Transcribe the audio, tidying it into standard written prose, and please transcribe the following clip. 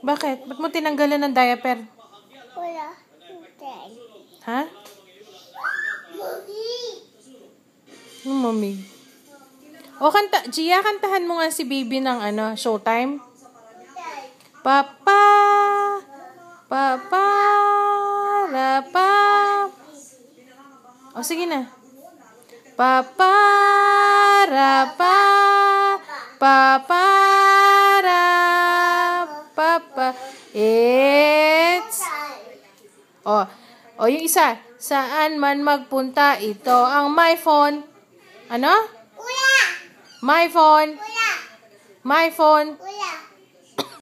Bakit? Ba't mo tinanggalan ng diaper? Wala. Ha? Mommy. O, Gia, kantahan mo nga si baby ng Showtime. Papa, papa, rapa. O, sige na. Papa, rapa, papa, papa. It's... O, yung isa. Saan man magpunta, ito ang my phone. Ano? Wala. My phone. Wala. My phone. Wala.